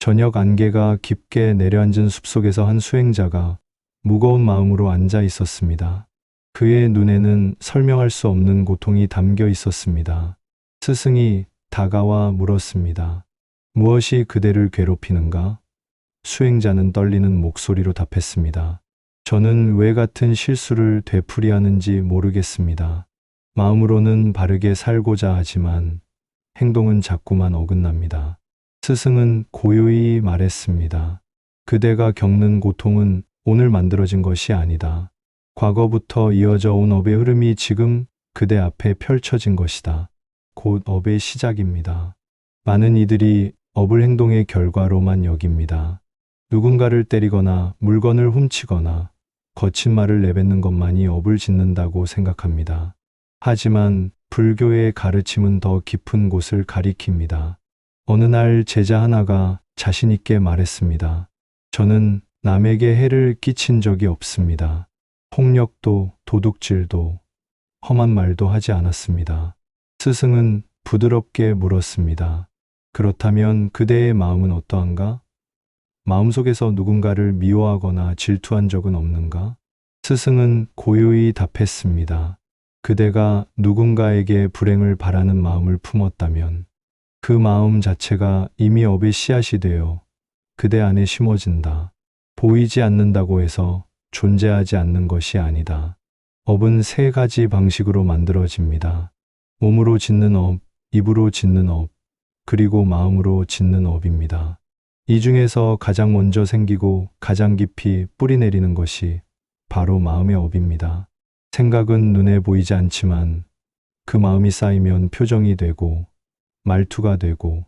저녁 안개가 깊게 내려앉은 숲속에서 한 수행자가 무거운 마음으로 앉아 있었습니다. 그의 눈에는 설명할 수 없는 고통이 담겨 있었습니다. 스승이 다가와 물었습니다. 무엇이 그대를 괴롭히는가? 수행자는 떨리는 목소리로 답했습니다. 저는 왜 같은 실수를 되풀이하는지 모르겠습니다. 마음으로는 바르게 살고자 하지만 행동은 자꾸만 어긋납니다. 스승은 고요히 말했습니다. 그대가 겪는 고통은 오늘 만들어진 것이 아니다. 과거부터 이어져 온 업의 흐름이 지금 그대 앞에 펼쳐진 것이다. 곧 업의 시작입니다. 많은 이들이 업을 행동의 결과로만 여깁니다. 누군가를 때리거나 물건을 훔치거나 거친 말을 내뱉는 것만이 업을 짓는다고 생각합니다. 하지만 불교의 가르침은 더 깊은 곳을 가리킵니다. 어느 날 제자 하나가 자신 있게 말했습니다. 저는 남에게 해를 끼친 적이 없습니다. 폭력도 도둑질도 험한 말도 하지 않았습니다. 스승은 부드럽게 물었습니다. 그렇다면 그대의 마음은 어떠한가? 마음속에서 누군가를 미워하거나 질투한 적은 없는가? 스승은 고요히 답했습니다. 그대가 누군가에게 불행을 바라는 마음을 품었다면 그 마음 자체가 이미 업의 씨앗이 되어 그대 안에 심어진다. 보이지 않는다고 해서 존재하지 않는 것이 아니다. 업은 세 가지 방식으로 만들어집니다. 몸으로 짓는 업, 입으로 짓는 업, 그리고 마음으로 짓는 업입니다. 이 중에서 가장 먼저 생기고 가장 깊이 뿌리 내리는 것이 바로 마음의 업입니다. 생각은 눈에 보이지 않지만 그 마음이 쌓이면 표정이 되고 말투가 되고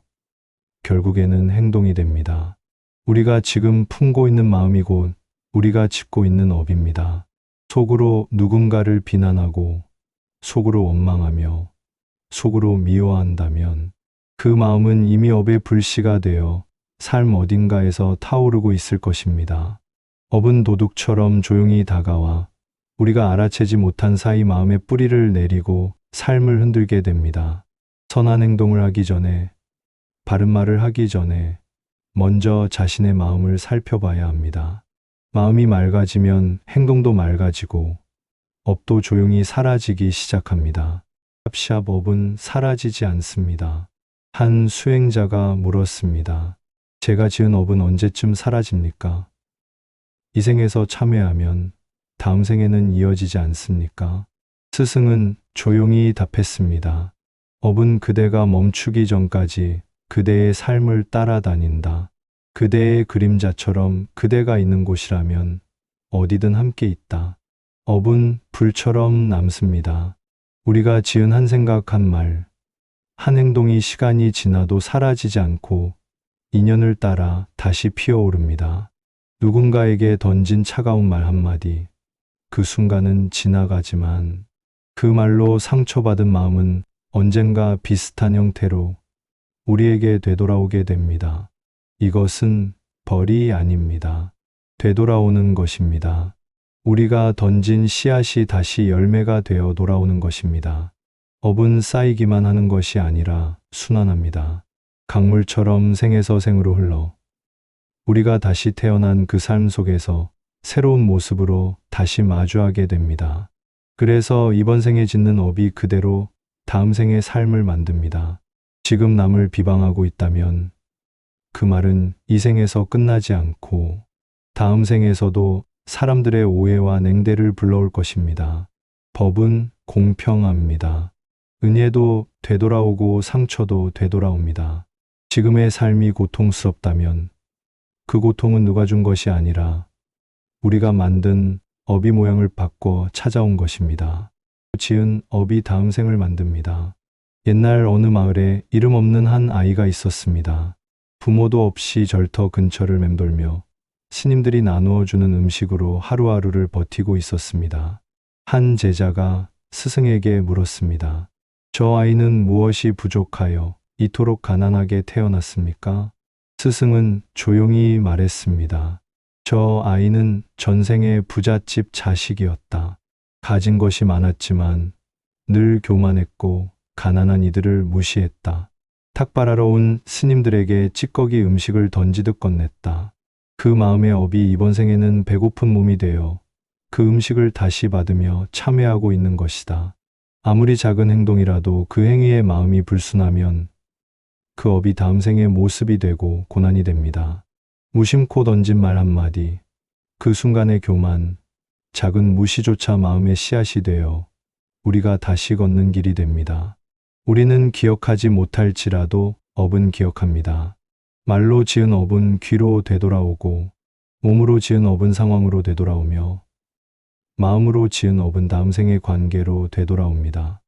결국에는 행동이 됩니다. 우리가 지금 품고 있는 마음이 곧 우리가 짓고 있는 업입니다. 속으로 누군가를 비난하고 속으로 원망하며 속으로 미워한다면 그 마음은 이미 업의 불씨가 되어 삶 어딘가에서 타오르고 있을 것입니다. 업은 도둑처럼 조용히 다가와 우리가 알아채지 못한 사이 마음의 뿌리를 내리고 삶을 흔들게 됩니다. 선한 행동을 하기 전에, 바른 말을 하기 전에 먼저 자신의 마음을 살펴봐야 합니다. 마음이 맑아지면 행동도 맑아지고 업도 조용히 사라지기 시작합니다. 샵샵 업은 사라지지 않습니다. 한 수행자가 물었습니다. 제가 지은 업은 언제쯤 사라집니까? 이 생에서 참회하면 다음 생에는 이어지지 않습니까? 스승은 조용히 답했습니다. 업은 그대가 멈추기 전까지 그대의 삶을 따라다닌다. 그대의 그림자처럼 그대가 있는 곳이라면 어디든 함께 있다. 업은 불처럼 남습니다. 우리가 지은 한 생각 한 말, 한 행동이 시간이 지나도 사라지지 않고 인연을 따라 다시 피어오릅니다. 누군가에게 던진 차가운 말 한마디, 그 순간은 지나가지만 그 말로 상처받은 마음은 언젠가 비슷한 형태로 우리에게 되돌아오게 됩니다. 이것은 벌이 아닙니다. 되돌아오는 것입니다. 우리가 던진 씨앗이 다시 열매가 되어 돌아오는 것입니다. 업은 쌓이기만 하는 것이 아니라 순환합니다. 강물처럼 생에서 생으로 흘러 우리가 다시 태어난 그 삶 속에서 새로운 모습으로 다시 마주하게 됩니다. 그래서 이번 생에 짓는 업이 그대로 다음 생의 삶을 만듭니다. 지금 남을 비방하고 있다면 그 말은 이 생에서 끝나지 않고 다음 생에서도 사람들의 오해와 냉대를 불러올 것입니다. 법은 공평합니다. 은혜도 되돌아오고 상처도 되돌아옵니다. 지금의 삶이 고통스럽다면 그 고통은 누가 준 것이 아니라 우리가 만든 업이 모양을 바꿔 찾아온 것입니다. 지은 업이 다음 생을 만듭니다. 옛날 어느 마을에 이름 없는 한 아이가 있었습니다. 부모도 없이 절터 근처를 맴돌며 스님들이 나누어 주는 음식으로 하루하루를 버티고 있었습니다. 한 제자가 스승에게 물었습니다. 저 아이는 무엇이 부족하여 이토록 가난하게 태어났습니까? 스승은 조용히 말했습니다. 저 아이는 전생의 부잣집 자식이었다. 가진 것이 많았지만 늘 교만했고 가난한 이들을 무시했다. 탁발하러 온 스님들에게 찌꺼기 음식을 던지듯 건넸다. 그 마음의 업이 이번 생에는 배고픈 몸이 되어 그 음식을 다시 받으며 참회하고 있는 것이다. 아무리 작은 행동이라도 그 행위에 마음이 불순하면 그 업이 다음 생의 모습이 되고 고난이 됩니다. 무심코 던진 말 한마디, 그 순간의 교만, 작은 무시조차 마음의 씨앗이 되어 우리가 다시 걷는 길이 됩니다. 우리는 기억하지 못할지라도 업은 기억합니다. 말로 지은 업은 귀로 되돌아오고 몸으로 지은 업은 상황으로 되돌아오며 마음으로 지은 업은 다음 생의 관계로 되돌아옵니다.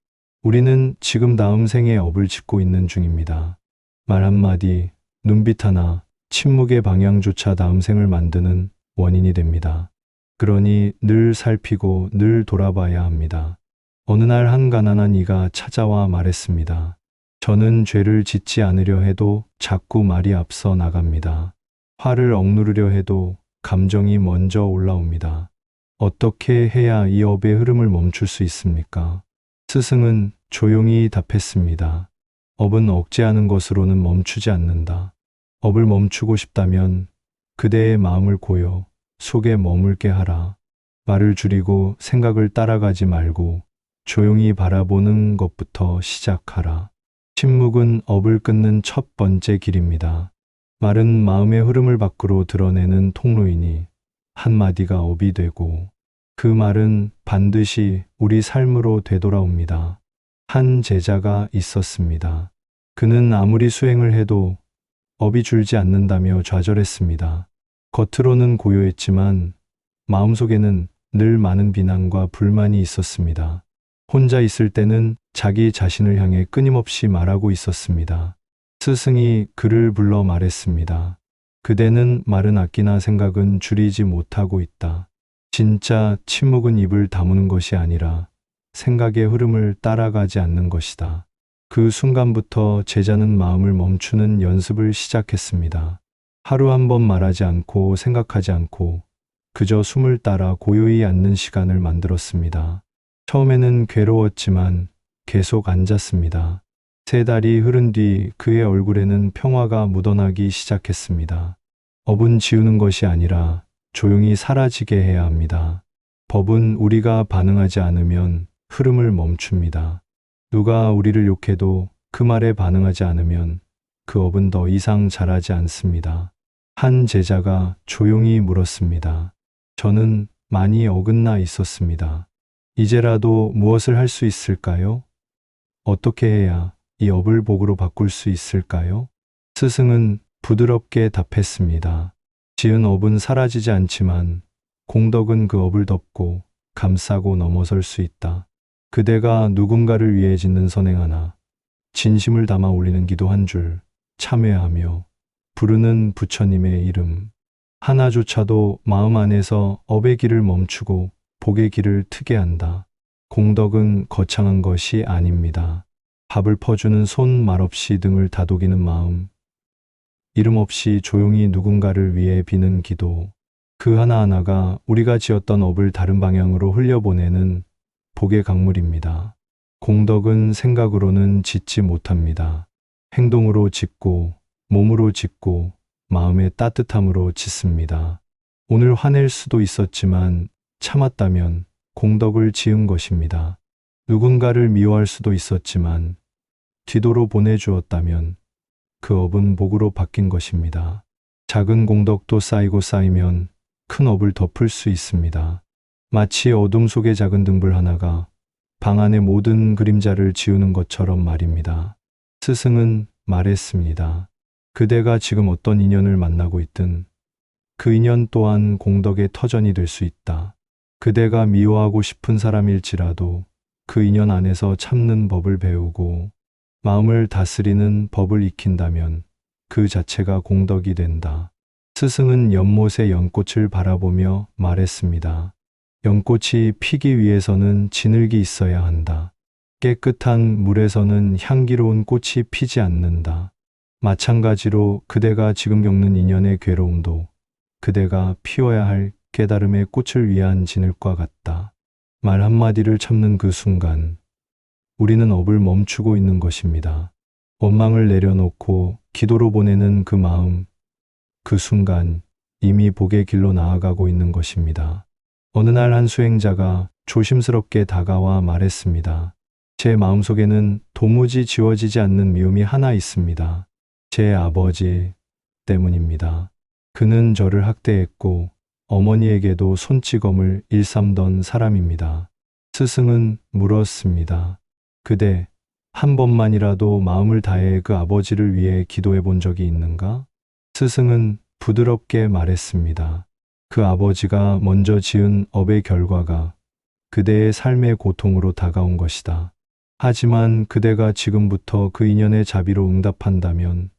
우리는 지금 다음 생의 업을 짓고 있는 중입니다. 말 한마디, 눈빛 하나, 침묵의 방향조차 다음 생을 만드는 원인이 됩니다. 그러니 늘 살피고 늘 돌아봐야 합니다. 어느 날 한 가난한 이가 찾아와 말했습니다. 저는 죄를 짓지 않으려 해도 자꾸 말이 앞서 나갑니다. 화를 억누르려 해도 감정이 먼저 올라옵니다. 어떻게 해야 이 업의 흐름을 멈출 수 있습니까? 스승은 조용히 답했습니다. 업은 억제하는 것으로는 멈추지 않는다. 업을 멈추고 싶다면 그대의 마음을 고여 속에 머물게 하라. 말을 줄이고 생각을 따라가지 말고 조용히 바라보는 것부터 시작하라. 침묵은 업을 끊는 첫 번째 길입니다. 말은 마음의 흐름을 밖으로 드러내는 통로이니 한마디가 업이 되고 그 말은 반드시 우리 삶으로 되돌아옵니다. 한 제자가 있었습니다. 그는 아무리 수행을 해도 업이 줄지 않는다며 좌절했습니다. 겉으로는 고요했지만 마음속에는 늘 많은 비난과 불만이 있었습니다. 혼자 있을 때는 자기 자신을 향해 끊임없이 말하고 있었습니다. 스승이 그를 불러 말했습니다. 그대는 말은 아끼나 생각은 줄이지 못하고 있다. 진짜 침묵은 입을 다무는 것이 아니라 생각의 흐름을 따라가지 않는 것이다. 그 순간부터 제자는 마음을 멈추는 연습을 시작했습니다. 하루 한 번 말하지 않고 생각하지 않고 그저 숨을 따라 고요히 앉는 시간을 만들었습니다. 처음에는 괴로웠지만 계속 앉았습니다. 3달이 흐른 뒤 그의 얼굴에는 평화가 묻어나기 시작했습니다. 업은 지우는 것이 아니라 조용히 사라지게 해야 합니다. 법은 우리가 반응하지 않으면 흐름을 멈춥니다. 누가 우리를 욕해도 그 말에 반응하지 않으면 그 업은 더 이상 자라지 않습니다. 한 제자가 조용히 물었습니다. 저는 많이 어긋나 있었습니다. 이제라도 무엇을 할 수 있을까요? 어떻게 해야 이 업을 복으로 바꿀 수 있을까요? 스승은 부드럽게 답했습니다. 지은 업은 사라지지 않지만 공덕은 그 업을 덮고 감싸고 넘어설 수 있다. 그대가 누군가를 위해 짓는 선행 하나, 진심을 담아 올리는 기도 한 줄, 참회하며 부르는 부처님의 이름 하나조차도 마음 안에서 업의 길을 멈추고 복의 길을 트게 한다. 공덕은 거창한 것이 아닙니다. 밥을 퍼주는 손 말없이 등을 다독이는 마음, 이름 없이 조용히 누군가를 위해 비는 기도, 그 하나하나가 우리가 지었던 업을 다른 방향으로 흘려보내는 복의 강물입니다. 공덕은 생각으로는 짓지 못합니다. 행동으로 짓고 몸으로 짓고 마음의 따뜻함으로 짓습니다. 오늘 화낼 수도 있었지만 참았다면 공덕을 지은 것입니다. 누군가를 미워할 수도 있었지만 뒤도로 보내주었다면 그 업은 복으로 바뀐 것입니다. 작은 공덕도 쌓이고 쌓이면 큰 업을 덮을 수 있습니다. 마치 어둠 속의 작은 등불 하나가 방 안의 모든 그림자를 지우는 것처럼 말입니다. 스승은 말했습니다. 그대가 지금 어떤 인연을 만나고 있든 그 인연 또한 공덕의 터전이 될 수 있다. 그대가 미워하고 싶은 사람일지라도 그 인연 안에서 참는 법을 배우고 마음을 다스리는 법을 익힌다면 그 자체가 공덕이 된다. 스승은 연못의 연꽃을 바라보며 말했습니다. 연꽃이 피기 위해서는 진흙이 있어야 한다. 깨끗한 물에서는 향기로운 꽃이 피지 않는다. 마찬가지로 그대가 지금 겪는 인연의 괴로움도 그대가 피워야 할 깨달음의 꽃을 위한 진흙과 같다. 말 한마디를 참는 그 순간 우리는 업을 멈추고 있는 것입니다. 원망을 내려놓고 기도로 보내는 그 마음, 그 순간 이미 복의 길로 나아가고 있는 것입니다. 어느 날 한 수행자가 조심스럽게 다가와 말했습니다. 제 마음속에는 도무지 지워지지 않는 미움이 하나 있습니다. 제 아버지 때문입니다. 그는 저를 학대했고 어머니에게도 손찌검을 일삼던 사람입니다. 스승은 물었습니다. 그대 한 번만이라도 마음을 다해 그 아버지를 위해 기도해 본 적이 있는가? 스승은 부드럽게 말했습니다. 그 아버지가 먼저 지은 업의 결과가 그대의 삶의 고통으로 다가온 것이다. 하지만 그대가 지금부터 그 인연의 자비로 응답한다면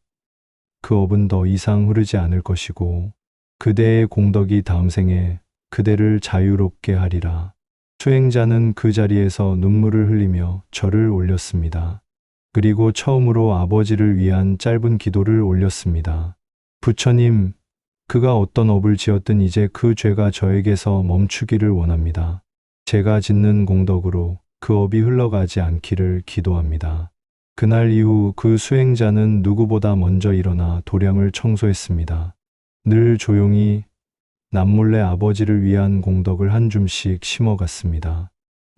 그 업은 더 이상 흐르지 않을 것이고 그대의 공덕이 다음 생에 그대를 자유롭게 하리라. 수행자는 그 자리에서 눈물을 흘리며 절을 올렸습니다. 그리고 처음으로 아버지를 위한 짧은 기도를 올렸습니다. 부처님, 그가 어떤 업을 지었든 이제 그 죄가 저에게서 멈추기를 원합니다. 제가 짓는 공덕으로 그 업이 흘러가지 않기를 기도합니다. 그날 이후 그 수행자는 누구보다 먼저 일어나 도량을 청소했습니다. 늘 조용히 남몰래 아버지를 위한 공덕을 한 줌씩 심어갔습니다.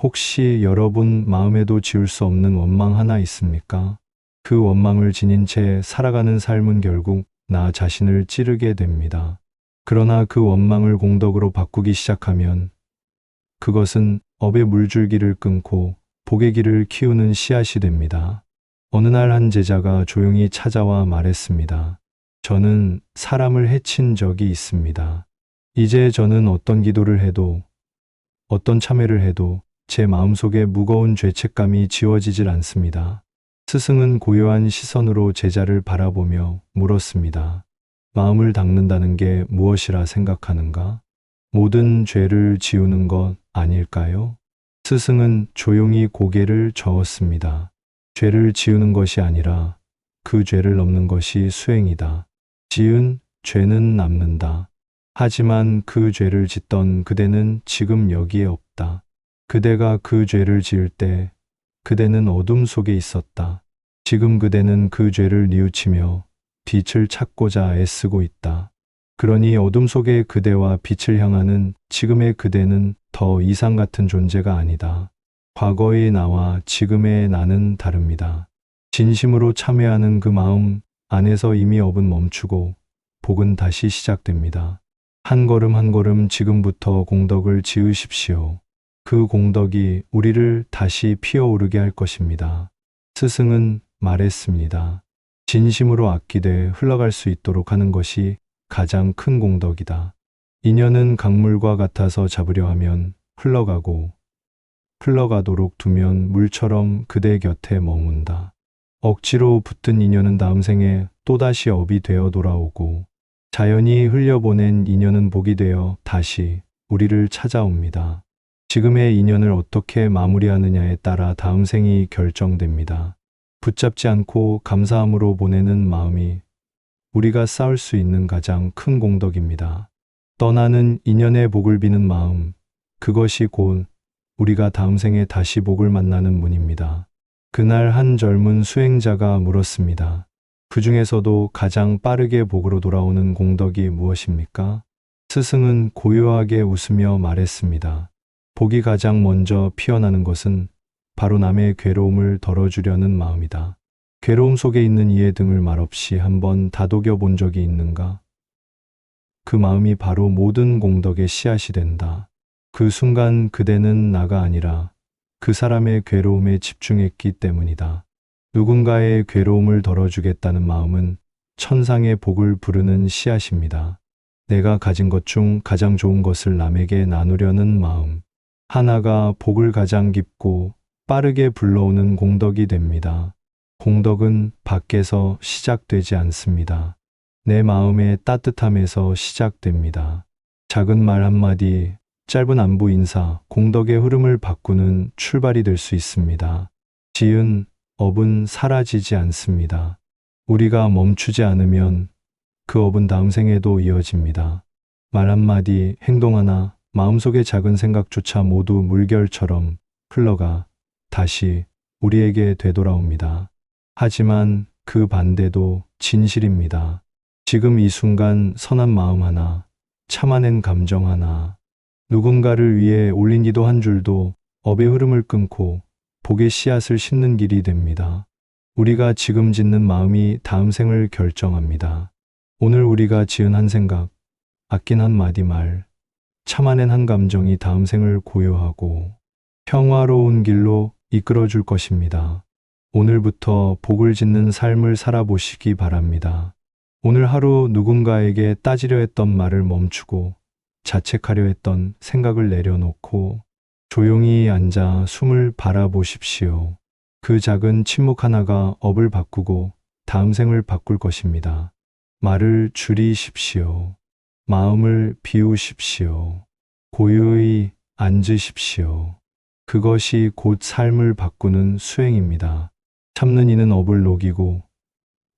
혹시 여러분 마음에도 지울 수 없는 원망 하나 있습니까? 그 원망을 지닌 채 살아가는 삶은 결국 나 자신을 찌르게 됩니다. 그러나 그 원망을 공덕으로 바꾸기 시작하면 그것은 업의 물줄기를 끊고 복의 길을 키우는 씨앗이 됩니다. 어느 날 한 제자가 조용히 찾아와 말했습니다. 저는 사람을 해친 적이 있습니다. 이제 저는 어떤 기도를 해도 어떤 참회를 해도 제 마음속에 무거운 죄책감이 지워지질 않습니다. 스승은 고요한 시선으로 제자를 바라보며 물었습니다. 마음을 닦는다는 게 무엇이라 생각하는가? 모든 죄를 지우는 것 아닐까요? 스승은 조용히 고개를 저었습니다. 죄를 지우는 것이 아니라 그 죄를 넘는 것이 수행이다. 지은 죄는 남는다. 하지만 그 죄를 짓던 그대는 지금 여기에 없다. 그대가 그 죄를 지을 때 그대는 어둠 속에 있었다. 지금 그대는 그 죄를 뉘우치며 빛을 찾고자 애쓰고 있다. 그러니 어둠 속의 그대와 빛을 향하는 지금의 그대는 더 이상 같은 존재가 아니다. 과거의 나와 지금의 나는 다릅니다. 진심으로 참회하는 그 마음 안에서 이미 업은 멈추고 복은 다시 시작됩니다. 한 걸음 한 걸음 지금부터 공덕을 지으십시오. 그 공덕이 우리를 다시 피어오르게 할 것입니다. 스승은 말했습니다. 진심으로 아끼되 흘러갈 수 있도록 하는 것이 가장 큰 공덕이다. 인연은 강물과 같아서 잡으려 하면 흘러가고 흘러가도록 두면 물처럼 그대 곁에 머문다. 억지로 붙든 인연은 다음 생에 또다시 업이 되어 돌아오고 자연히 흘려보낸 인연은 복이 되어 다시 우리를 찾아옵니다. 지금의 인연을 어떻게 마무리하느냐에 따라 다음 생이 결정됩니다. 붙잡지 않고 감사함으로 보내는 마음이 우리가 쌓을 수 있는 가장 큰 공덕입니다. 떠나는 인연의 복을 비는 마음, 그것이 곧 우리가 다음 생에 다시 복을 만나는 문입니다. 그날 한 젊은 수행자가 물었습니다. 그 중에서도 가장 빠르게 복으로 돌아오는 공덕이 무엇입니까? 스승은 고요하게 웃으며 말했습니다. 복이 가장 먼저 피어나는 것은 바로 남의 괴로움을 덜어주려는 마음이다. 괴로움 속에 있는 이의 등을 말없이 한번 다독여 본 적이 있는가? 그 마음이 바로 모든 공덕의 씨앗이 된다. 그 순간 그대는 나가 아니라 그 사람의 괴로움에 집중했기 때문이다. 누군가의 괴로움을 덜어주겠다는 마음은 천상의 복을 부르는 씨앗입니다. 내가 가진 것 중 가장 좋은 것을 남에게 나누려는 마음. 하나가 복을 가장 깊고 빠르게 불러오는 공덕이 됩니다. 공덕은 밖에서 시작되지 않습니다. 내 마음의 따뜻함에서 시작됩니다. 작은 말 한마디, 짧은 안부 인사, 공덕의 흐름을 바꾸는 출발이 될 수 있습니다. 지은 업은 사라지지 않습니다. 우리가 멈추지 않으면 그 업은 다음 생에도 이어집니다. 말 한마디, 행동 하나, 마음속의 작은 생각조차 모두 물결처럼 흘러가 다시 우리에게 되돌아옵니다. 하지만 그 반대도 진실입니다. 지금 이 순간 선한 마음 하나, 참아낸 감정 하나, 누군가를 위해 올린 기도 한 줄도 업의 흐름을 끊고 복의 씨앗을 심는 길이 됩니다. 우리가 지금 짓는 마음이 다음 생을 결정합니다. 오늘 우리가 지은 한 생각, 아낀 한 마디 말, 참아낸 한 감정이 다음 생을 고요하고 평화로운 길로 이끌어 줄 것입니다. 오늘부터 복을 짓는 삶을 살아보시기 바랍니다. 오늘 하루 누군가에게 따지려 했던 말을 멈추고 자책하려 했던 생각을 내려놓고 조용히 앉아 숨을 바라보십시오. 그 작은 침묵 하나가 업을 바꾸고 다음 생을 바꿀 것입니다. 말을 줄이십시오. 마음을 비우십시오. 고요히 앉으십시오. 그것이 곧 삶을 바꾸는 수행입니다. 참는 이는 업을 녹이고,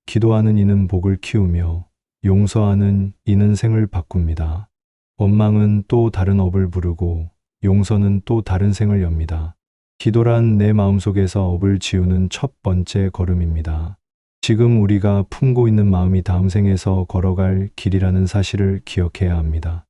기도하는 이는 복을 키우며, 용서하는 이는 생을 바꿉니다. 원망은 또 다른 업을 부르고, 용서는 또 다른 생을 엽니다. 기도란 내 마음속에서 업을 지우는 첫 번째 걸음입니다. 지금 우리가 품고 있는 마음이 다음 생에서 걸어갈 길이라는 사실을 기억해야 합니다.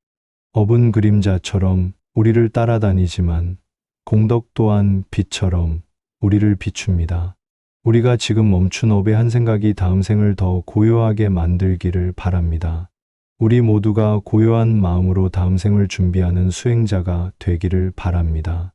업은 그림자처럼 우리를 따라다니지만 공덕 또한 빛처럼 우리를 비춥니다. 우리가 지금 멈춘 업의 한 생각이 다음 생을 더 고요하게 만들기를 바랍니다. 우리 모두가 고요한 마음으로 다음 생을 준비하는 수행자가 되기를 바랍니다.